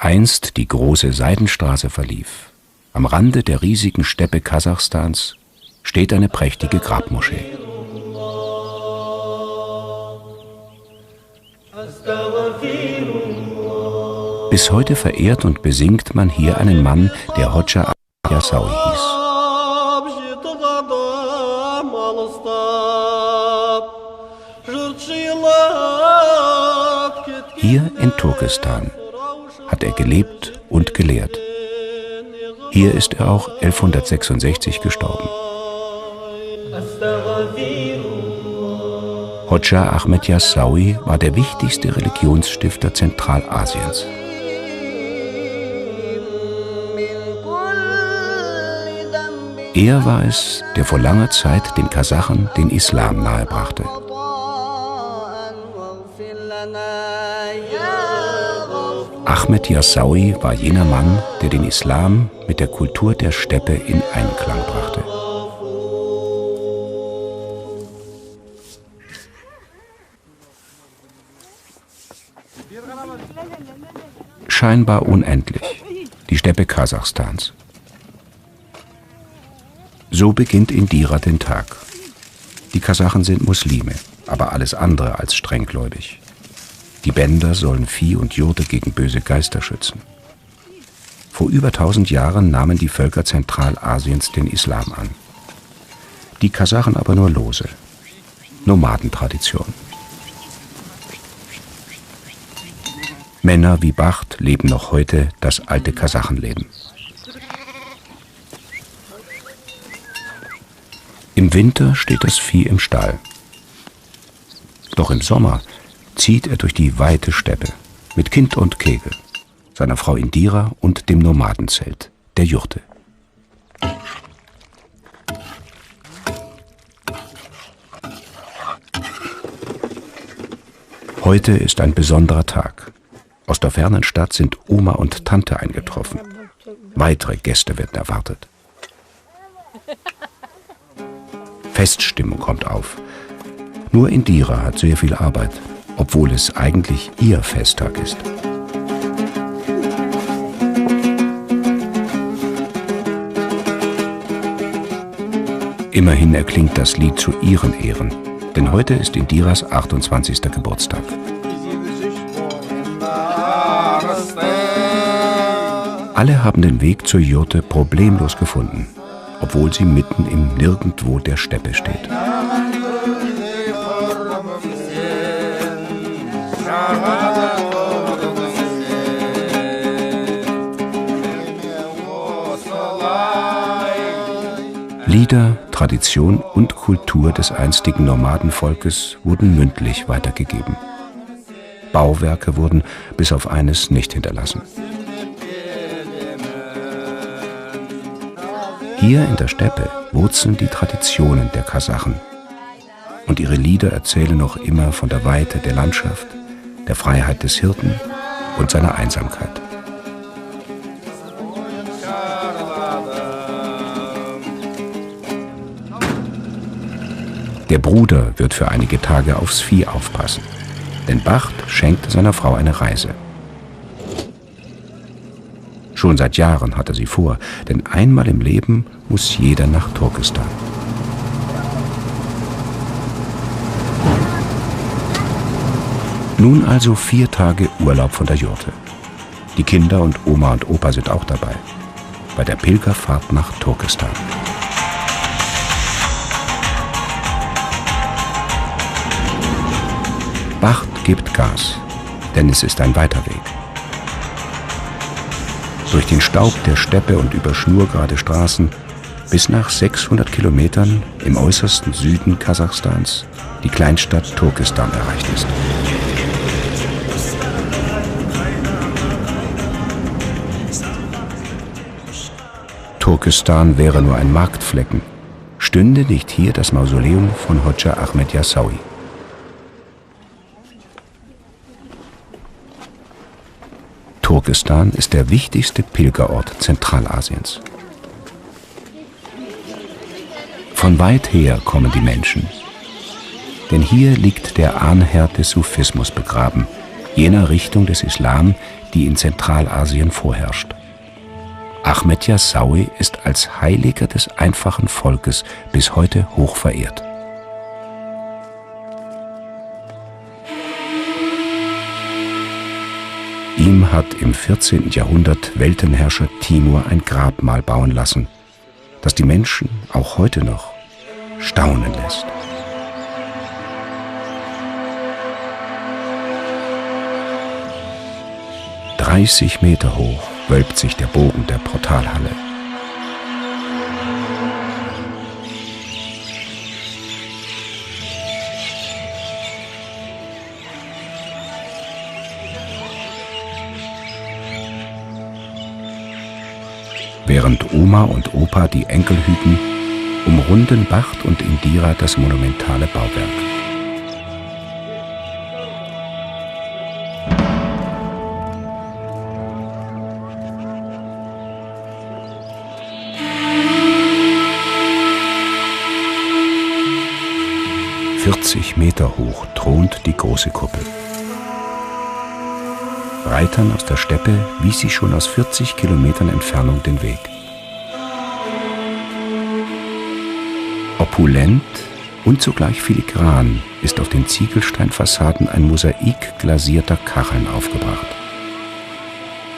einst die große Seidenstraße verlief, am Rande der riesigen Steppe Kasachstans steht eine prächtige Grabmoschee. Bis heute verehrt und besingt man hier einen Mann, der Hodja Ahmed Yassawi hieß. Hier in Turkestan hat er gelebt und gelehrt. Hier ist er auch 1166 gestorben. Hodja Ahmed Yassawi war der wichtigste Religionsstifter Zentralasiens. Er war es, der vor langer Zeit den Kasachen den Islam nahebrachte. Ahmed Yassawi war jener Mann, der den Islam mit der Kultur der Steppe in Einklang brachte. Scheinbar unendlich, die Steppe Kasachstans. So beginnt Indira den Tag. Die Kasachen sind Muslime, aber alles andere als strenggläubig. Die Bänder sollen Vieh und Jurte gegen böse Geister schützen. Vor über 1000 Jahren nahmen die Völker Zentralasiens den Islam an. Die Kasachen aber nur lose. Nomadentradition. Männer wie Bacht leben noch heute das alte Kasachenleben. Im Winter steht das Vieh im Stall. Doch im Sommer zieht er durch die weite Steppe mit Kind und Kegel, seiner Frau Indira und dem Nomadenzelt, der Jurte. Heute ist ein besonderer Tag. Aus der fernen Stadt sind Oma und Tante eingetroffen. Weitere Gäste werden erwartet. Feststimmung kommt auf. Nur Indira hat sehr viel Arbeit, obwohl es eigentlich ihr Festtag ist. Immerhin erklingt das Lied zu ihren Ehren, denn heute ist Indiras 28. Geburtstag. Alle haben den Weg zur Jurte problemlos gefunden, obwohl sie mitten im Nirgendwo der Steppe steht. Lieder, Tradition und Kultur des einstigen Nomadenvolkes wurden mündlich weitergegeben. Bauwerke wurden bis auf eines nicht hinterlassen. Hier in der Steppe wurzeln die Traditionen der Kasachen. Und ihre Lieder erzählen noch immer von der Weite der Landschaft, der Freiheit des Hirten und seiner Einsamkeit. Der Bruder wird für einige Tage aufs Vieh aufpassen, denn Bacht schenkt seiner Frau eine Reise. Schon seit Jahren hat er sie vor, denn einmal im Leben muss jeder nach Turkestan. Nun also 4 Tage Urlaub von der Jurte. Die Kinder und Oma und Opa sind auch dabei, bei der Pilgerfahrt nach Turkestan. Bacht gibt Gas, denn es ist ein weiter Weg. Durch den Staub der Steppe und über schnurgerade Straßen bis nach 600 Kilometern im äußersten Süden Kasachstans die Kleinstadt Turkestan erreicht ist. Turkestan wäre nur ein Marktflecken, stünde nicht hier das Mausoleum von Hodja Ahmed Yassawi. Turkestan ist der wichtigste Pilgerort Zentralasiens. Von weit her kommen die Menschen, denn hier liegt der Ahnherr des Sufismus begraben, jener Richtung des Islam, die in Zentralasien vorherrscht. Ahmed Yasawi ist als Heiliger des einfachen Volkes bis heute hoch verehrt. Ihm hat im 14. Jahrhundert Weltenherrscher Timur ein Grabmal bauen lassen, das die Menschen auch heute noch staunen lässt. »30 Meter hoch wölbt sich der Bogen der Portalhalle. Während Oma und Opa die Enkel hüten, umrunden Bacht und Indira das monumentale Bauwerk. »40 Meter hoch thront die große Kuppel. Reitern aus der Steppe wies sie schon aus 40 Kilometern Entfernung den Weg. Opulent und zugleich filigran ist auf den Ziegelsteinfassaden ein Mosaik glasierter Kacheln aufgebracht.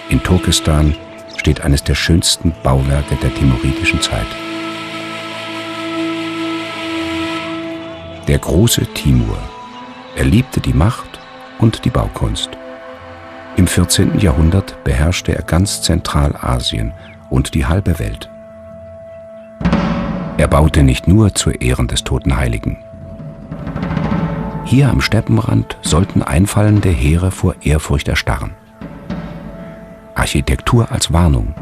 In Turkestan steht eines der schönsten Bauwerke der timuridischen Zeit. Der große Timur, er liebte die Macht und die Baukunst. Im 14. Jahrhundert beherrschte er ganz Zentralasien und die halbe Welt. Er baute nicht nur zu Ehren des Toten Heiligen. Hier am Steppenrand sollten einfallende Heere vor Ehrfurcht erstarren. Architektur als Warnung.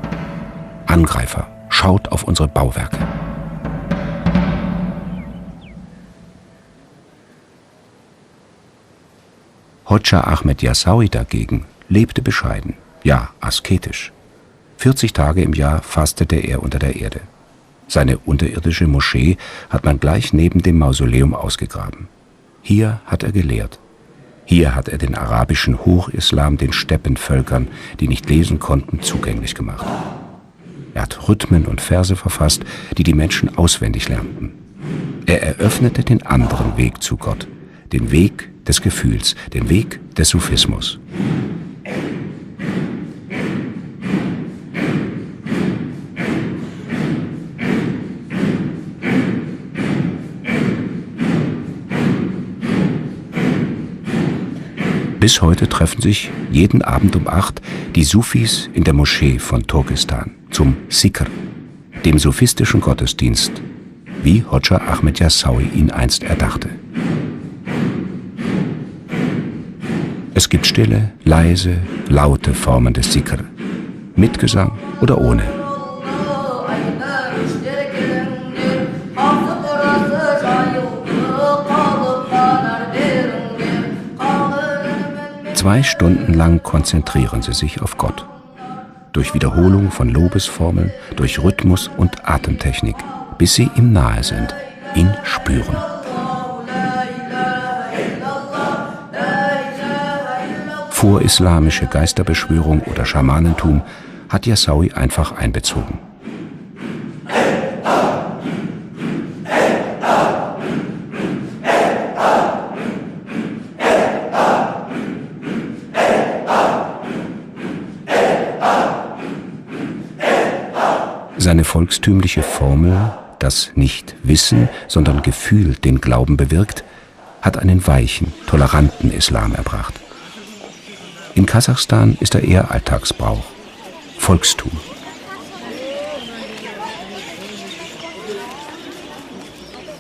Angreifer, schaut auf unsere Bauwerke. Hoxha Ahmed Yasawi dagegen lebte bescheiden, ja asketisch. 40 Tage im Jahr fastete er unter der Erde. Seine unterirdische Moschee hat man gleich neben dem Mausoleum ausgegraben. Hier hat er gelehrt. Hier hat er den arabischen Hochislam den Steppenvölkern, die nicht lesen konnten, zugänglich gemacht. Er hat Rhythmen und Verse verfasst, die die Menschen auswendig lernten. Er eröffnete den anderen Weg zu Gott, den Weg des Gefühls, den Weg des Sufismus. Bis heute treffen sich jeden Abend um 8 die Sufis in der Moschee von Turkestan zum Sikr, dem sufistischen Gottesdienst, wie Hoxha Ahmed Yasawi ihn einst erdachte. Es gibt stille, leise, laute Formen des Sikr, mit Gesang oder ohne. Zwei Stunden lang konzentrieren sie sich auf Gott. Durch Wiederholung von Lobesformeln, durch Rhythmus und Atemtechnik, bis sie ihm nahe sind, ihn spüren. Vorislamische Geisterbeschwörung oder Schamanentum hat Yasawi einfach einbezogen. Seine volkstümliche Formel, das nicht Wissen, sondern Gefühl den Glauben bewirkt, hat einen weichen, toleranten Islam erbracht. In Kasachstan ist er eher Alltagsbrauch, Volkstum.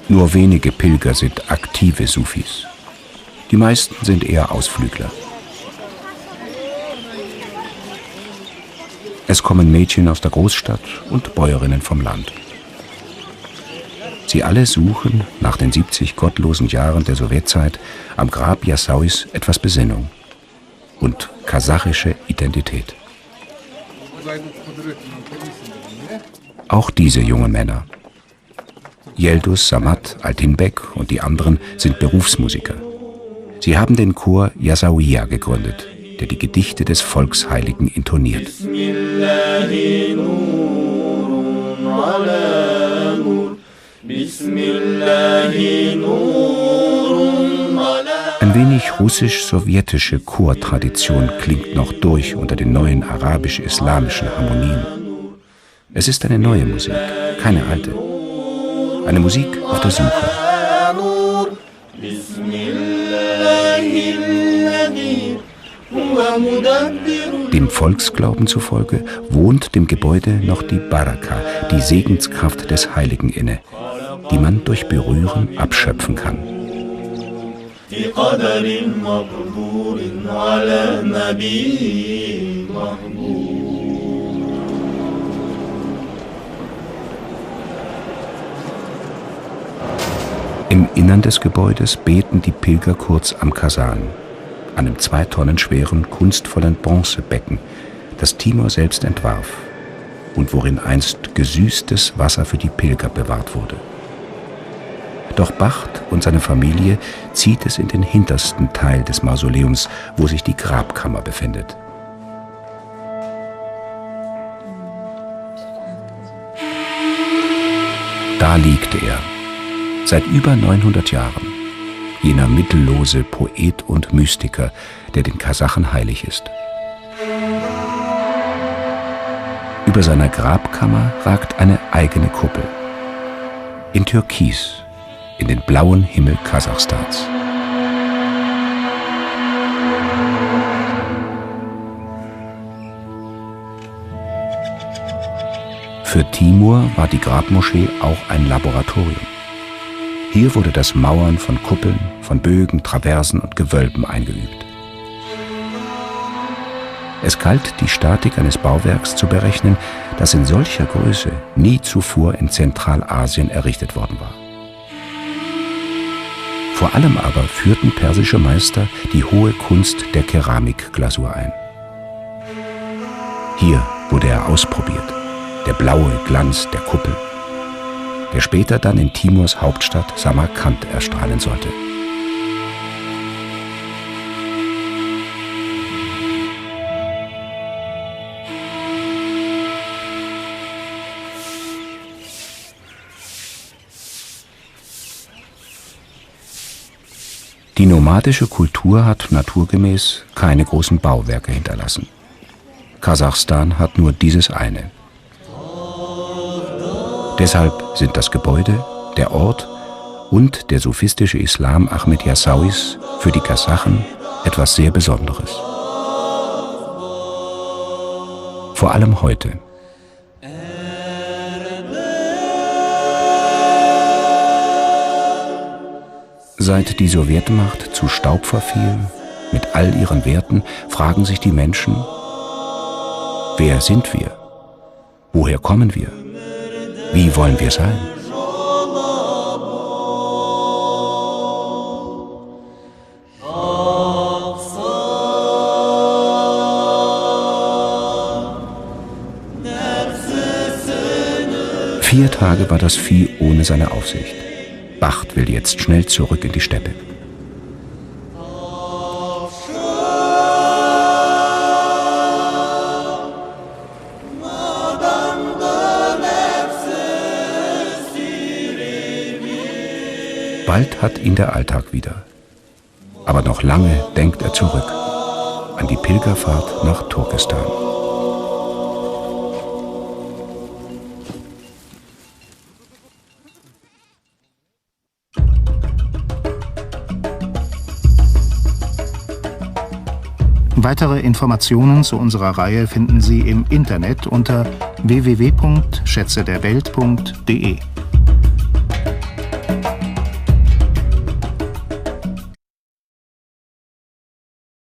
Nur wenige Pilger sind aktive Sufis. Die meisten sind eher Ausflügler. Es kommen Mädchen aus der Großstadt und Bäuerinnen vom Land. Sie alle suchen nach den 70 gottlosen Jahren der Sowjetzeit am Grab Yasawis etwas Besinnung und kasachische Identität. Auch diese jungen Männer, Yeldus, Samat, Altinbek und die anderen, sind Berufsmusiker. Sie haben den Chor Yasawiya gegründet, der die Gedichte des Volksheiligen intoniert. Ein wenig russisch-sowjetische Chortradition klingt noch durch unter den neuen arabisch-islamischen Harmonien. Es ist eine neue Musik, keine alte. Eine Musik auf der Suche. Dem Volksglauben zufolge wohnt dem Gebäude noch die Baraka, die Segenskraft des Heiligen inne, die man durch Berühren abschöpfen kann. Im Innern des Gebäudes beten die Pilger kurz am Kasan, einem 2 Tonnen schweren, kunstvollen Bronzebecken, das Timur selbst entwarf und worin einst gesüßtes Wasser für die Pilger bewahrt wurde. Doch Bacht und seine Familie zieht es in den hintersten Teil des Mausoleums, wo sich die Grabkammer befindet. Da liegt er, seit über 900 Jahren, jener mittellose Poet und Mystiker, der den Kasachen heilig ist. Über seiner Grabkammer ragt eine eigene Kuppel. In Türkis, in den blauen Himmel Kasachstans. Für Timur war die Grabmoschee auch ein Laboratorium. Hier wurde das Mauern von Kuppeln, von Bögen, Traversen und Gewölben eingeübt. Es galt, die Statik eines Bauwerks zu berechnen, das in solcher Größe nie zuvor in Zentralasien errichtet worden war. Vor allem aber führten persische Meister die hohe Kunst der Keramikglasur ein. Hier wurde er ausprobiert, der blaue Glanz der Kuppel, der später dann in Timurs Hauptstadt Samarkand erstrahlen sollte. Die nomadische Kultur hat naturgemäß keine großen Bauwerke hinterlassen. Kasachstan hat nur dieses eine. Deshalb sind das Gebäude, der Ort und der sufistische Islam Ahmed Yassauis für die Kasachen etwas sehr Besonderes. Vor allem heute. Seit die Sowjetmacht zu Staub verfiel, mit all ihren Werten, fragen sich die Menschen, wer sind wir? Woher kommen wir? Wie wollen wir sein? Vier Tage war das Vieh ohne seine Aufsicht. Bacht will jetzt schnell zurück in die Steppe. Bald hat ihn der Alltag wieder. Aber noch lange denkt er zurück an die Pilgerfahrt nach Turkestan. Weitere Informationen zu unserer Reihe finden Sie im Internet unter www.schätzederwelt.de.